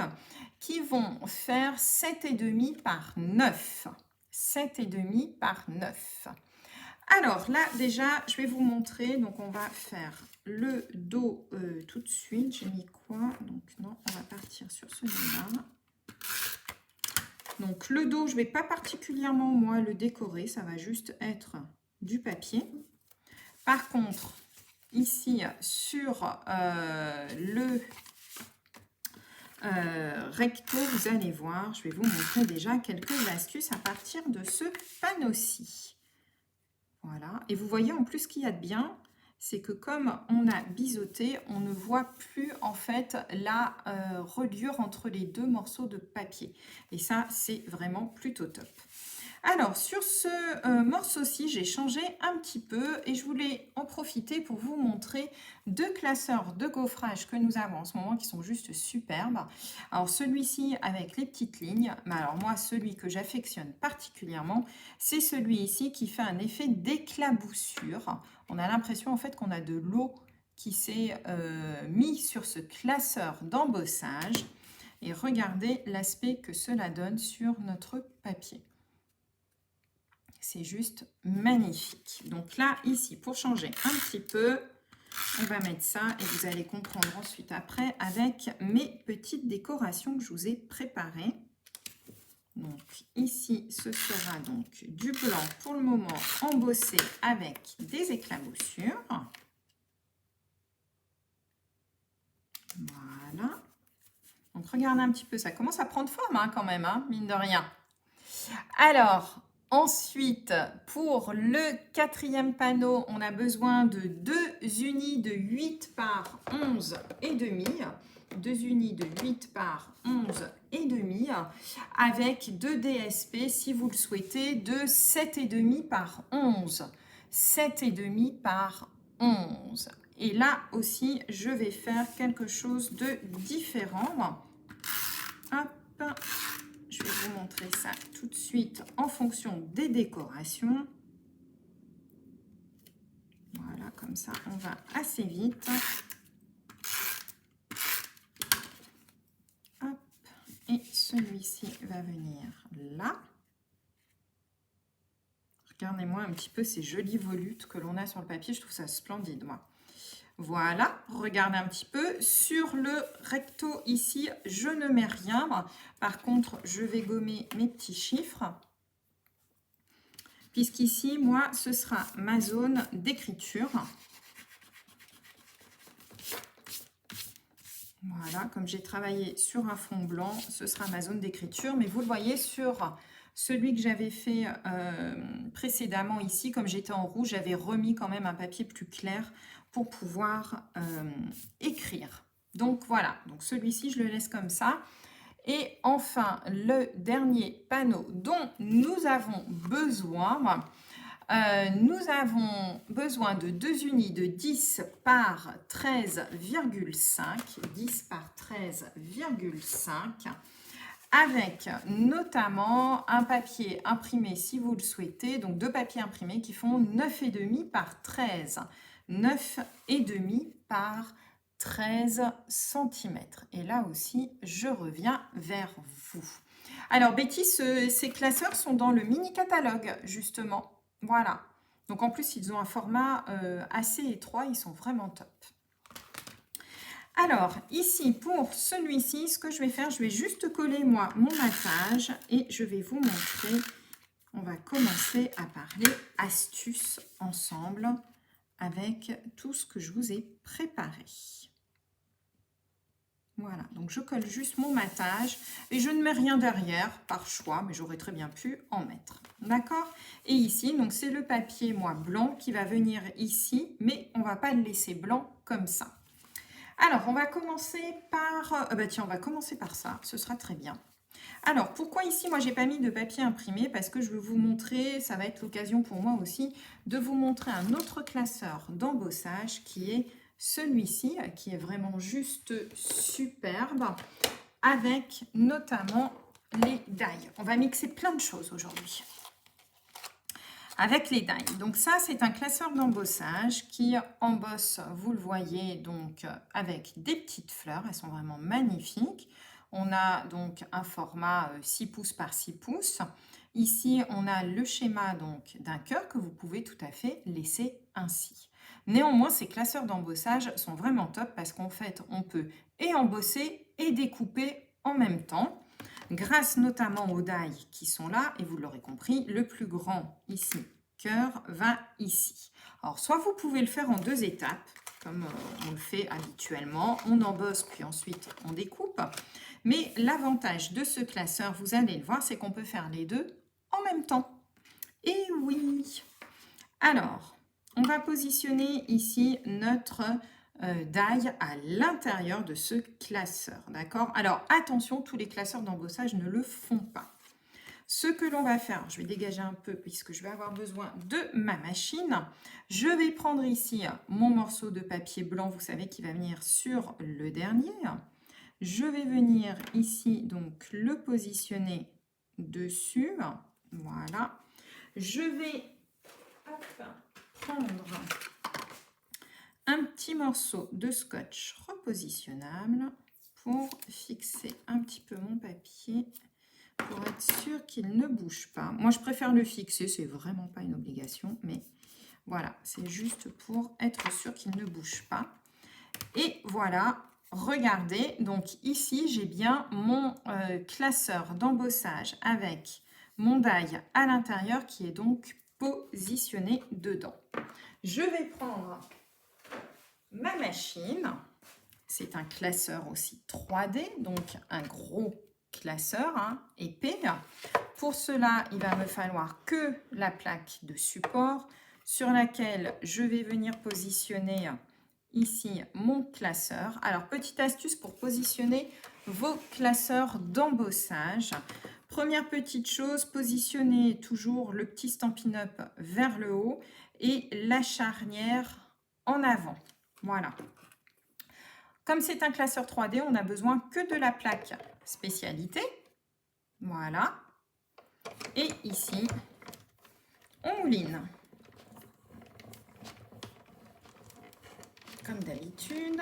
qui vont faire 7,5 par 9. 7,5 par 9. Alors là, déjà, je vais vous montrer. Donc, on va faire le dos tout de suite. J'ai mis quoi? Donc, non, on va partir sur celui-là. Donc, le dos, je ne vais pas particulièrement, moi, le décorer. Ça va juste être du papier. Par contre, ici, sur le recto, vous allez voir, je vais vous montrer déjà quelques astuces à partir de ce panneau-ci. Voilà, et vous voyez en plus ce qu'il y a de bien, c'est que comme on a biseauté, on ne voit plus en fait la reliure entre les 2 morceaux de papier. Et ça, c'est vraiment plutôt top. Alors, sur ce morceau-ci, j'ai changé un petit peu et je voulais en profiter pour vous montrer 2 classeurs de gaufrage que nous avons en ce moment qui sont juste superbes. Alors, celui-ci avec les petites lignes, mais alors moi, celui que j'affectionne particulièrement, c'est celui ici qui fait un effet d'éclaboussure. On a l'impression en fait qu'on a de l'eau qui s'est mis sur ce classeur d'embossage. Et regardez l'aspect que cela donne sur notre papier. C'est juste magnifique. Donc là, ici, pour changer un petit peu, on va mettre ça et vous allez comprendre ensuite après avec mes petites décorations que je vous ai préparées. Donc ici, ce sera donc du blanc pour le moment embossé avec des éclaboussures. Voilà. Donc regardez un petit peu, ça commence à prendre forme hein, quand même, hein, mine de rien. Alors, ensuite, pour le 4e panneau, on a besoin de 2 unis de 8 par 11 et demi. 2 unis de 8 par 11 et demi avec 2 DSP, si vous le souhaitez, de 7,5 par 11. 7,5 par 11. Et là aussi, je vais faire quelque chose de différent. Hop. Je vais vous montrer ça tout de suite en fonction des décorations. Voilà, comme ça, on va assez vite. Hop, et celui-ci va venir là. Regardez-moi un petit peu ces jolies volutes que l'on a sur le papier. Je trouve ça splendide, moi. Voilà, regardez un petit peu. Sur le recto ici, je ne mets rien. Par contre, je vais gommer mes petits chiffres. Puisqu'ici, moi, ce sera ma zone d'écriture. Voilà, comme j'ai travaillé sur un fond blanc, ce sera ma zone d'écriture. Mais vous le voyez sur celui que j'avais fait précédemment ici, comme j'étais en rouge, j'avais remis quand même un papier plus clair pour pouvoir écrire. Donc voilà, donc celui-ci, je le laisse comme ça. Et enfin, le dernier panneau dont nous avons besoin, de 2 unis de 10 par 13,5, 10 par 13,5, avec notamment un papier imprimé si vous le souhaitez, donc 2 papiers imprimés qui font 9,5 par 13, 9,5 par 13 cm. Et là aussi, je reviens vers vous. Alors Betty, ces classeurs sont dans le mini catalogue justement. Voilà. Donc en plus, ils ont un format assez étroit, ils sont vraiment top. Alors ici, pour celui-ci, ce que je vais faire, je vais juste coller moi mon massage et je vais vous montrer on va commencer à parler astuces ensemble avec tout ce que je vous ai préparé. Voilà, donc je colle juste mon matage et je ne mets rien derrière par choix, mais j'aurais très bien pu en mettre. D'accord? Et ici, donc c'est le papier, moi, blanc qui va venir ici, mais on ne va pas le laisser blanc comme ça. Alors, on va commencer par... tiens, on va commencer par ça, ce sera très bien. Alors, pourquoi ici, moi, j'ai pas mis de papier imprimé? Parce que je veux vous montrer, ça va être l'occasion pour moi aussi, de vous montrer un autre classeur d'embossage qui est celui-ci, qui est vraiment juste superbe, avec notamment les die. On va mixer plein de choses aujourd'hui avec les die. Donc ça, c'est un classeur d'embossage qui embosse, vous le voyez, donc avec des petites fleurs. Elles sont vraiment magnifiques. On a donc un format 6 pouces par 6 pouces. Ici, on a le schéma donc d'un cœur que vous pouvez tout à fait laisser ainsi. Néanmoins, ces classeurs d'embossage sont vraiment top parce qu'en fait, on peut et embosser et découper en même temps. Grâce notamment aux die qui sont là, et vous l'aurez compris, le plus grand ici, cœur, va ici. Alors, soit vous pouvez le faire en 2 étapes, comme on le fait habituellement, on embosse puis ensuite on découpe. Mais l'avantage de ce classeur, vous allez le voir, c'est qu'on peut faire les deux en même temps. Et oui! Alors, on va positionner ici notre die à l'intérieur de ce classeur, d'accord? Alors, attention, tous les classeurs d'embossage ne le font pas. Ce que l'on va faire, je vais dégager un peu puisque je vais avoir besoin de ma machine. Je vais prendre ici mon morceau de papier blanc, vous savez, qui va venir sur le dernier. Je vais venir ici, donc, le positionner dessus. Voilà. Je vais prendre un petit morceau de scotch repositionnable pour fixer un petit peu mon papier pour être sûr qu'il ne bouge pas. Moi, je préfère le fixer, c'est vraiment pas une obligation, mais voilà, c'est juste pour être sûr qu'il ne bouge pas. Et voilà, regardez, donc ici, j'ai bien mon classeur d'embossage avec mon die à l'intérieur qui est donc positionné dedans. Je vais prendre ma machine, c'est un classeur aussi 3D, donc un gros classeur épais. Pour cela, il va me falloir que la plaque de support sur laquelle je vais venir positionner ici mon classeur. Alors, petite astuce pour positionner vos classeurs d'embossage. Première petite chose, positionnez toujours le petit Stampin' Up vers le haut et la charnière en avant. Voilà. Comme c'est un classeur 3D, on n'a besoin que de la plaque spécialité. Voilà. Et ici, on mouline. Comme d'habitude.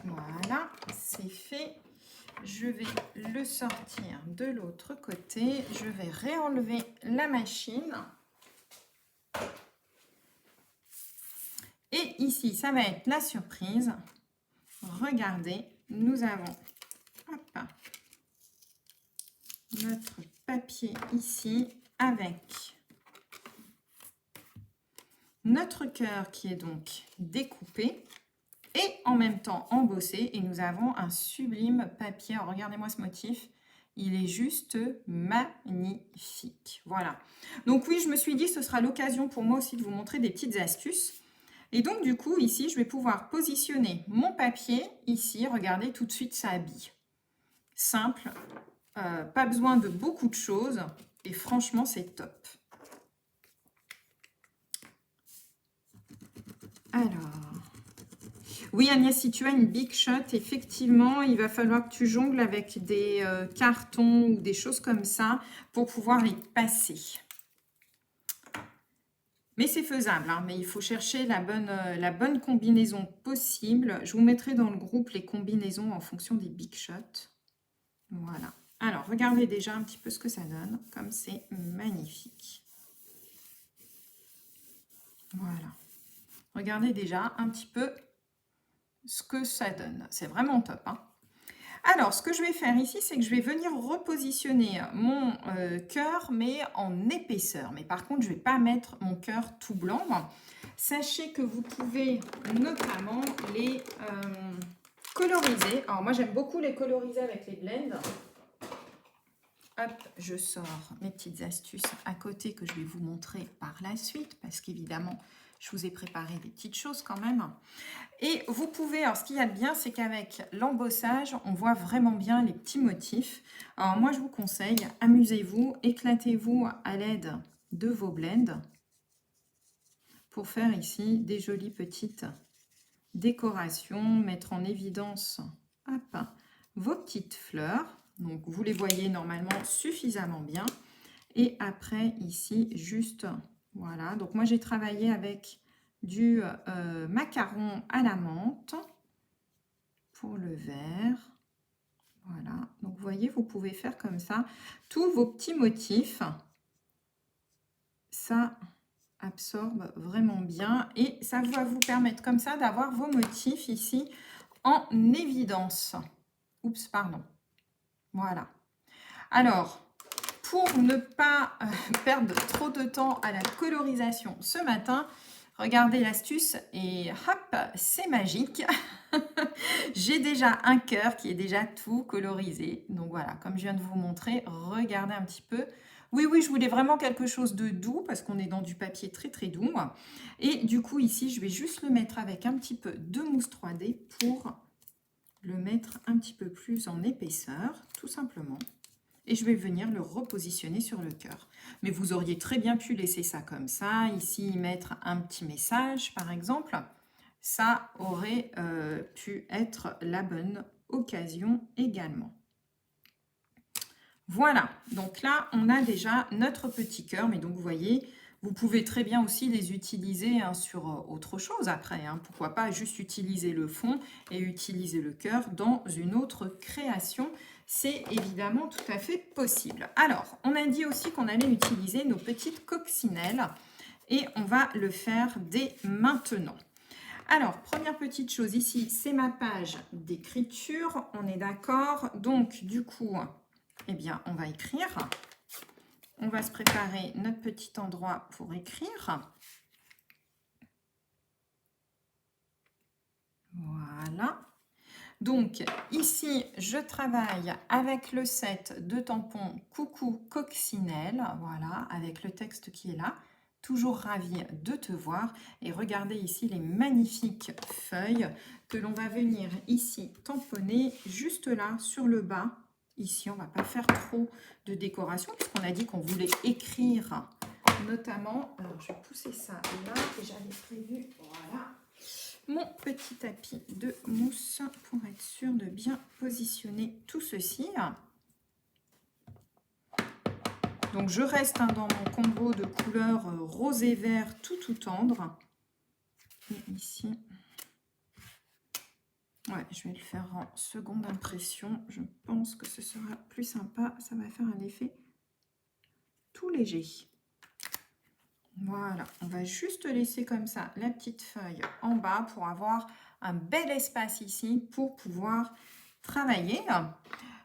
Voilà, c'est fait. Je vais le sortir de l'autre côté. Je vais réenlever la machine. Et ici, ça va être la surprise. Regardez, nous avons notre papier ici avec notre cœur qui est donc découpé et en même temps embossé. Et nous avons un sublime papier. Regardez-moi ce motif. Il est juste magnifique. Voilà. Donc oui, je me suis dit ce sera l'occasion pour moi aussi de vous montrer des petites astuces. Et donc, du coup, ici, je vais pouvoir positionner mon papier. Ici, regardez, tout de suite, ça habille. Simple, pas besoin de beaucoup de choses. Et franchement, c'est top. Alors, oui, Agnès, si tu as une Big Shot, effectivement, il va falloir que tu jongles avec des cartons ou des choses comme ça pour pouvoir les passer. Mais c'est faisable, mais il faut chercher la bonne combinaison possible. Je vous mettrai dans le groupe les combinaisons en fonction des Big Shots. Voilà. Alors, regardez déjà un petit peu ce que ça donne, comme c'est magnifique. Voilà. Regardez déjà un petit peu ce que ça donne. C'est vraiment top. Alors, ce que je vais faire ici, c'est que je vais venir repositionner mon cœur, mais en épaisseur. Mais par contre, je ne vais pas mettre mon cœur tout blanc. Sachez que vous pouvez notamment les coloriser. Alors, moi, j'aime beaucoup les coloriser avec les blends. Hop, je sors mes petites astuces à côté que je vais vous montrer par la suite, parce qu'évidemment, je vous ai préparé des petites choses quand même. Et vous pouvez, alors ce qu'il y a de bien, c'est qu'avec l'embossage, on voit vraiment bien les petits motifs. Alors moi, je vous conseille, amusez-vous, éclatez-vous à l'aide de vos blends pour faire ici des jolies petites décorations, mettre en évidence hop, vos petites fleurs. Donc, vous les voyez normalement suffisamment bien. Et après, ici, juste, voilà. Donc, moi, j'ai travaillé avec du macaron à la menthe pour le vert. Voilà. Donc, vous voyez, vous pouvez faire comme ça tous vos petits motifs. Ça absorbe vraiment bien. Et ça va vous permettre comme ça d'avoir vos motifs ici en évidence. Oups, pardon. Voilà. Alors, pour ne pas perdre trop de temps à la colorisation ce matin, regardez l'astuce et hop, c'est magique. J'ai déjà un cœur qui est déjà tout colorisé. Donc voilà, comme je viens de vous montrer, regardez un petit peu. Oui, oui, je voulais vraiment quelque chose de doux parce qu'on est dans du papier très très doux. Et du coup, ici, je vais juste le mettre avec un petit peu de mousse 3D pour le mettre un petit peu plus en épaisseur, tout simplement. Et je vais venir le repositionner sur le cœur. Mais vous auriez très bien pu laisser ça comme ça, ici mettre un petit message par exemple. Ça aurait pu être la bonne occasion également. Voilà, donc là on a déjà notre petit cœur, mais donc vous voyez, vous pouvez très bien aussi les utiliser sur autre chose après. Pourquoi pas juste utiliser le fond et utiliser le cœur dans une autre création. C'est évidemment tout à fait possible. Alors, on a dit aussi qu'on allait utiliser nos petites coccinelles et on va le faire dès maintenant. Alors, première petite chose ici, c'est ma page d'écriture. On est d'accord. Donc, du coup, eh bien, on va écrire. On va se préparer notre petit endroit pour écrire. Voilà. Donc, ici, je travaille avec le set de tampons Coucou Coccinelle. Voilà, avec le texte qui est là. Toujours ravie de te voir. Et regardez ici les magnifiques feuilles que l'on va venir ici tamponner juste là sur le bas. Ici, on ne va pas faire trop de décoration puisqu'on a dit qu'on voulait écrire notamment. Alors, je vais pousser ça là et j'avais prévu, voilà, mon petit tapis de mousse pour être sûr de bien positionner tout ceci. Donc, je reste dans mon combo de couleurs rose et vert tout tendre. Et ici, ouais, je vais le faire en seconde impression. Je pense que ce sera plus sympa. Ça va faire un effet tout léger. Voilà, on va juste laisser comme ça la petite feuille en bas pour avoir un bel espace ici pour pouvoir travailler.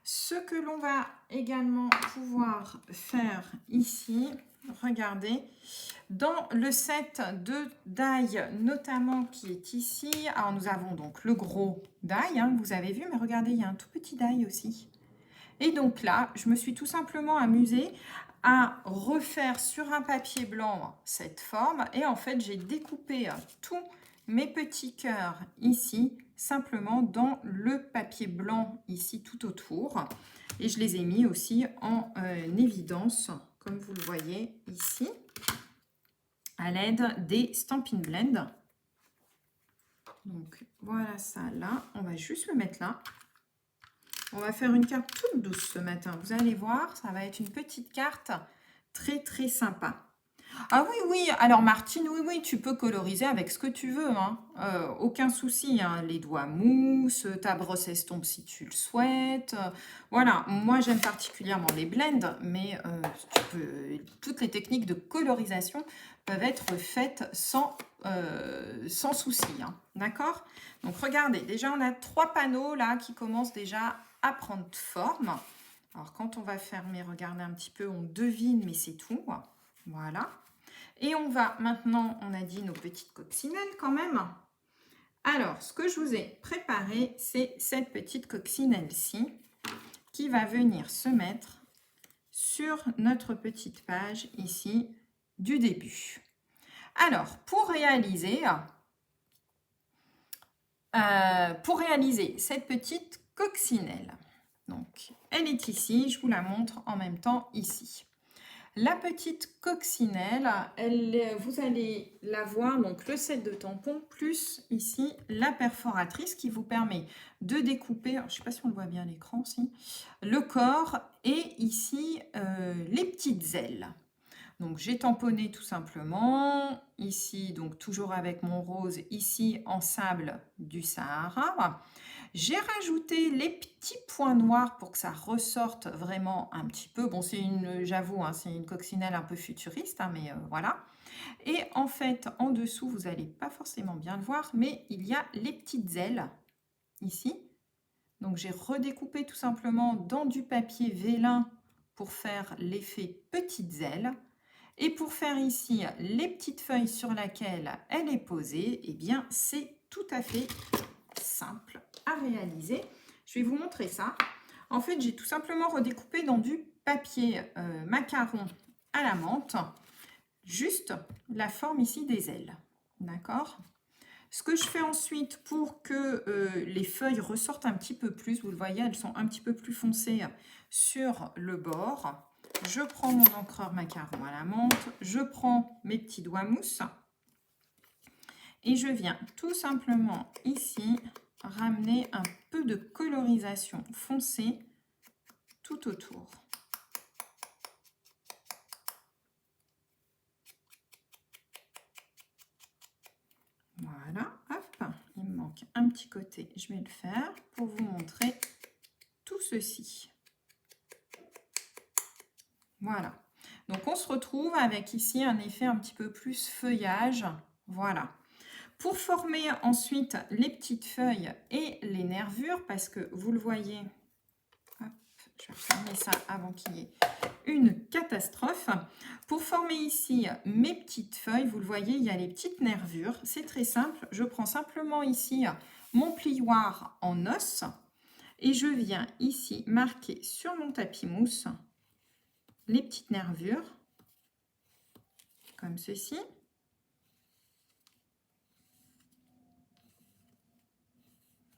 Ce que l'on va également pouvoir faire ici, regardez, dans le set de die notamment qui est ici, alors nous avons donc le gros die, vous avez vu, mais regardez, il y a un tout petit die aussi. Et donc là, je me suis tout simplement amusée à refaire sur un papier blanc cette forme. Et en fait, j'ai découpé tous mes petits cœurs ici, simplement dans le papier blanc ici tout autour. Et je les ai mis aussi en évidence, comme vous le voyez ici, à l'aide des Stampin' Blend. Donc voilà ça là. On va juste le mettre là. On va faire une carte toute douce ce matin. Vous allez voir, ça va être une petite carte très très sympa. Ah oui, oui, alors Martine, oui, oui, tu peux coloriser avec ce que tu veux, hein. Aucun souci, hein. Les doigts mousse, ta brosse estompe si tu le souhaites. Voilà, moi j'aime particulièrement les blends, mais toutes les techniques de colorisation peuvent être faites sans souci, hein. D'accord? Donc regardez, déjà on a 3 panneaux là qui commencent déjà à prendre forme. Alors quand on va fermer, regardez un petit peu, on devine, mais c'est tout. Voilà. Et on va maintenant, on a dit nos petites coccinelles quand même. Alors, ce que je vous ai préparé, c'est cette petite coccinelle-ci qui va venir se mettre sur notre petite page ici du début. Alors, pour réaliser cette petite coccinelle, donc elle est ici, je vous la montre en même temps ici. La petite coccinelle, vous allez la voir, donc le set de tampons, plus ici la perforatrice qui vous permet de découper, je ne sais pas si on le voit bien à l'écran, si, le corps et ici les petites ailes. Donc j'ai tamponné tout simplement, ici donc toujours avec mon rose, ici en sable du Sahara. J'ai rajouté les petits points noirs pour que ça ressorte vraiment un petit peu. Bon, j'avoue, hein, c'est une coccinelle un peu futuriste, hein, mais voilà. Et en fait, en dessous, vous n'allez pas forcément bien le voir, mais il y a les petites ailes ici. Donc j'ai redécoupé tout simplement dans du papier vélin pour faire l'effet petites ailes. Et pour faire ici les petites feuilles sur lesquelles elle est posée, eh bien c'est tout à fait simple à réaliser. Je vais vous montrer ça. En fait, j'ai tout simplement redécoupé dans du papier macaron à la menthe, juste la forme ici des ailes. D'accord? Ce que je fais ensuite pour que les feuilles ressortent un petit peu plus, vous le voyez, elles sont un petit peu plus foncées sur le bord. Je prends mon encreur macaron à la menthe, je prends mes petits doigts mousse et je viens tout simplement ici ramener un peu de colorisation foncée tout autour. Voilà, hop, il me manque un petit côté, je vais le faire pour vous montrer tout ceci. Voilà, donc on se retrouve avec ici un effet un petit peu plus feuillage, voilà. Pour former ensuite les petites feuilles et les nervures, parce que vous le voyez, hop, je vais fermer ça avant qu'il y ait une catastrophe. Pour former ici mes petites feuilles, vous le voyez, il y a les petites nervures. C'est très simple. Je prends simplement ici mon plioir en os et je viens ici marquer sur mon tapis mousse les petites nervures, comme ceci.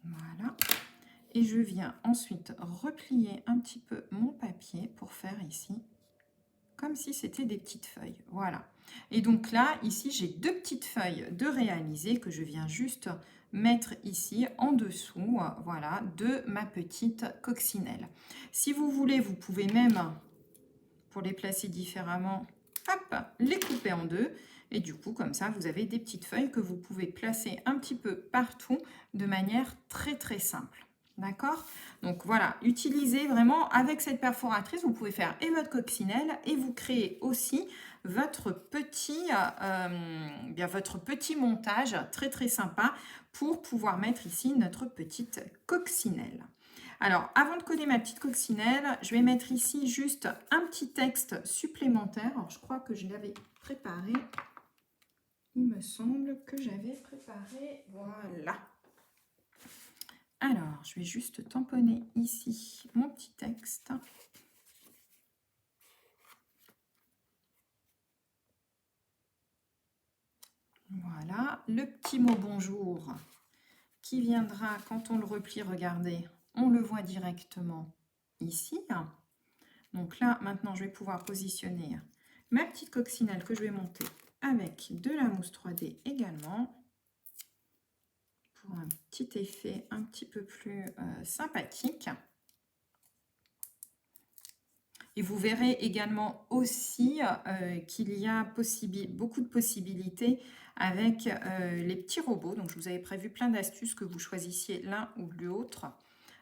Voilà. Et je viens ensuite replier un petit peu mon papier pour faire ici comme si c'était des petites feuilles. Voilà. Et donc là, ici, j'ai 2 petites feuilles de réaliser que je viens juste mettre ici en dessous, voilà, de ma petite coccinelle. Si vous voulez, vous pouvez même, pour les placer différemment, hop, les couper en 2. Et du coup, comme ça, vous avez des petites feuilles que vous pouvez placer un petit peu partout de manière très très simple. D'accord? Donc voilà, utilisez vraiment avec cette perforatrice, vous pouvez faire et votre coccinelle et vous créez aussi votre petit montage très très sympa pour pouvoir mettre ici notre petite coccinelle. Alors, avant de coller ma petite coccinelle, je vais mettre ici juste un petit texte supplémentaire. Alors, je crois que je l'avais préparé. Il me semble que j'avais préparé. Voilà. Alors, je vais juste tamponner ici mon petit texte. Voilà, le petit mot bonjour qui viendra quand on le replie, regardez, on le voit directement ici. Donc là, maintenant, je vais pouvoir positionner ma petite coccinelle que je vais monter avec de la mousse 3D également pour un petit effet un petit peu plus sympathique. Et vous verrez également aussi qu'il y a beaucoup de possibilités avec les petits robots. Donc, je vous avais prévu plein d'astuces que vous choisissiez l'un ou l'autre.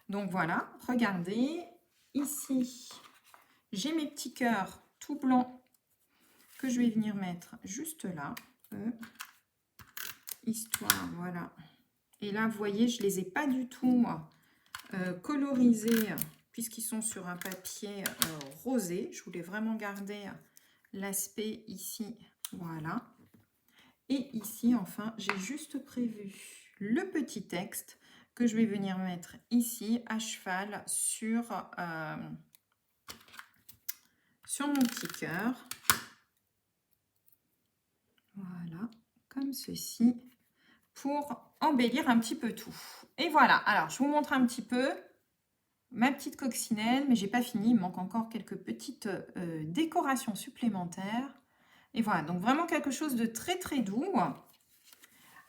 Donc, voilà, regardez. Ici, j'ai mes petits cœurs tout blancs que je vais venir mettre juste là. Histoire, voilà. Et là, vous voyez, je ne les ai pas du tout colorisés puisqu'ils sont sur un papier rosé. Je voulais vraiment garder l'aspect ici, voilà. Et ici, enfin, j'ai juste prévu le petit texte que je vais venir mettre ici à cheval sur mon petit cœur. Voilà, comme ceci, pour embellir un petit peu tout. Et voilà, alors je vous montre un petit peu ma petite coccinelle, mais j'ai pas fini, il me manque encore quelques petites décorations supplémentaires. Et voilà, donc vraiment quelque chose de très très doux.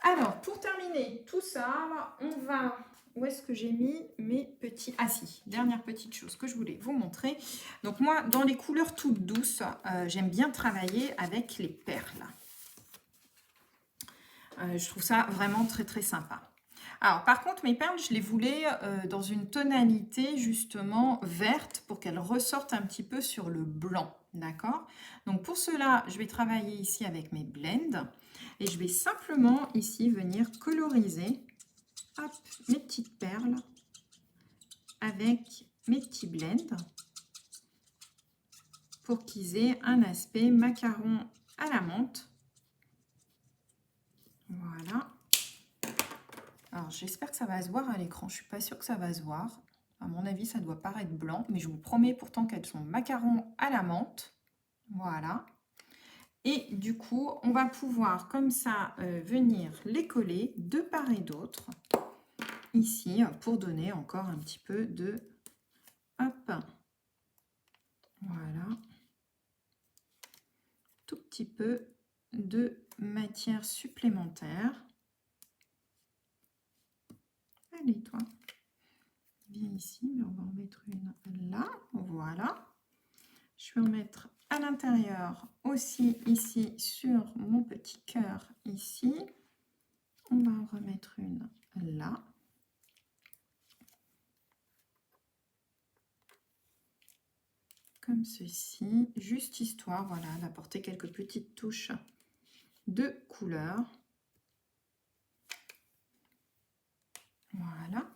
Alors, pour terminer tout ça, on va... Où est-ce que j'ai mis mes petits... Ah si, dernière petite chose que je voulais vous montrer. Donc moi, dans les couleurs toutes douces, j'aime bien travailler avec les perles. Je trouve ça vraiment très très sympa. Alors par contre, mes perles, je les voulais dans une tonalité justement verte pour qu'elles ressortent un petit peu sur le blanc. D'accord? Donc pour cela, je vais travailler ici avec mes blends. Et je vais simplement ici venir coloriser hop, mes petites perles avec mes petits blends pour qu'ils aient un aspect macaron à la menthe. Voilà. Alors j'espère que ça va se voir à l'écran. Je ne suis pas sûre que ça va se voir. À mon avis, ça doit paraître blanc, mais je vous promets pourtant qu'elles sont macarons à la menthe. Voilà. Et du coup, on va pouvoir comme ça venir les coller de part et d'autre. Ici, pour donner encore un petit peu de... Hop. Voilà. Tout petit peu de matière supplémentaire. Allez, toi. Viens ici, mais on va en mettre une là. Voilà. Je vais en mettre à l'intérieur aussi ici sur mon petit cœur ici. On va en remettre une là. Comme ceci, juste histoire, voilà, d'apporter quelques petites touches de couleur. Voilà.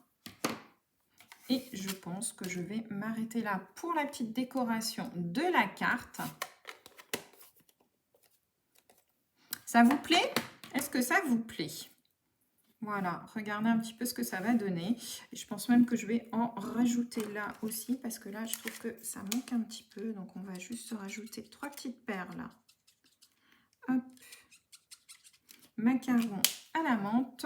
Et je pense que je vais m'arrêter là pour la petite décoration de la carte. Ça vous plaît? Est-ce que ça vous plaît? Voilà, regardez un petit peu ce que ça va donner. Et je pense même que je vais en rajouter là aussi parce que là, je trouve que ça manque un petit peu. Donc, on va juste rajouter 3 petites perles. Hop. Macaron à la menthe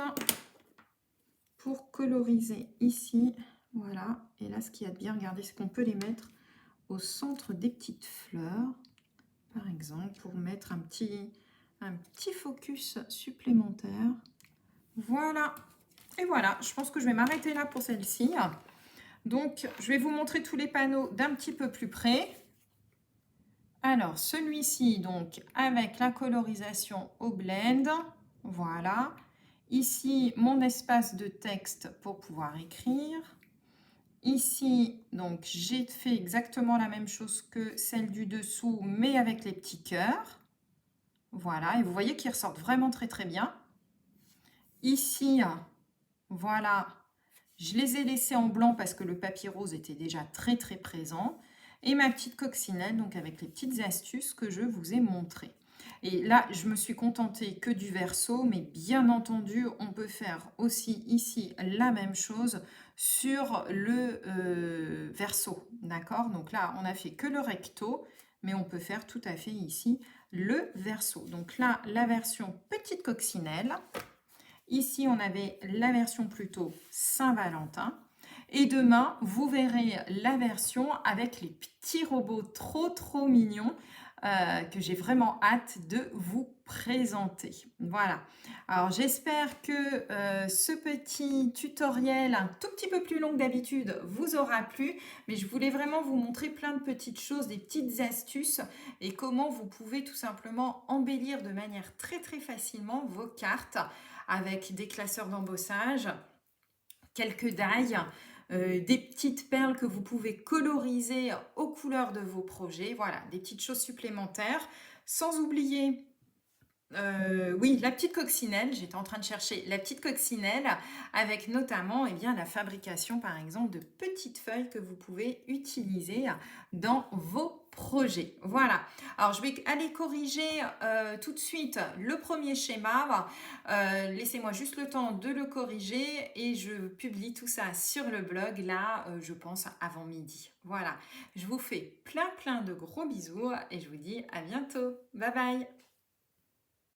pour coloriser ici. Voilà. Et là, ce qu'il y a de bien, regardez, c'est qu'on peut les mettre au centre des petites fleurs, par exemple, pour mettre un petit focus supplémentaire. Voilà. Et voilà, je pense que je vais m'arrêter là pour celle-ci. Donc, je vais vous montrer tous les panneaux d'un petit peu plus près. Alors, celui-ci, donc, avec la colorisation au blend. Voilà. Ici, mon espace de texte pour pouvoir écrire. Ici, donc, j'ai fait exactement la même chose que celle du dessous, mais avec les petits cœurs. Voilà, et vous voyez qu'ils ressortent vraiment très très bien. Ici, voilà, je les ai laissés en blanc parce que le papier rose était déjà très très présent. Et ma petite coccinelle, donc avec les petites astuces que je vous ai montrées. Et là, je me suis contentée que du verso, mais bien entendu, on peut faire aussi ici la même chose sur le verso, d'accord? Donc là, on a fait que le recto, mais on peut faire tout à fait ici le verso. Donc là, la version petite coccinelle. Ici, on avait la version plutôt Saint-Valentin. Et demain, vous verrez la version avec les petits robots trop trop mignons que j'ai vraiment hâte de vous présenter. Voilà. Alors j'espère que ce petit tutoriel, un tout petit peu plus long que d'habitude, vous aura plu. Mais je voulais vraiment vous montrer plein de petites choses, des petites astuces et comment vous pouvez tout simplement embellir de manière très très facilement vos cartes avec des classeurs d'embossage, quelques dailles, des petites perles que vous pouvez coloriser aux couleurs de vos projets. Voilà, des petites choses supplémentaires. Sans oublier, oui, la petite coccinelle, j'étais en train de chercher la petite coccinelle avec notamment eh bien, la fabrication par exemple de petites feuilles que vous pouvez utiliser dans vos projets. Voilà, alors je vais aller corriger tout de suite le premier schéma. Laissez-moi juste le temps de le corriger et je publie tout ça sur le blog là, je pense avant midi. Voilà, je vous fais plein de gros bisous et je vous dis à bientôt. Bye bye.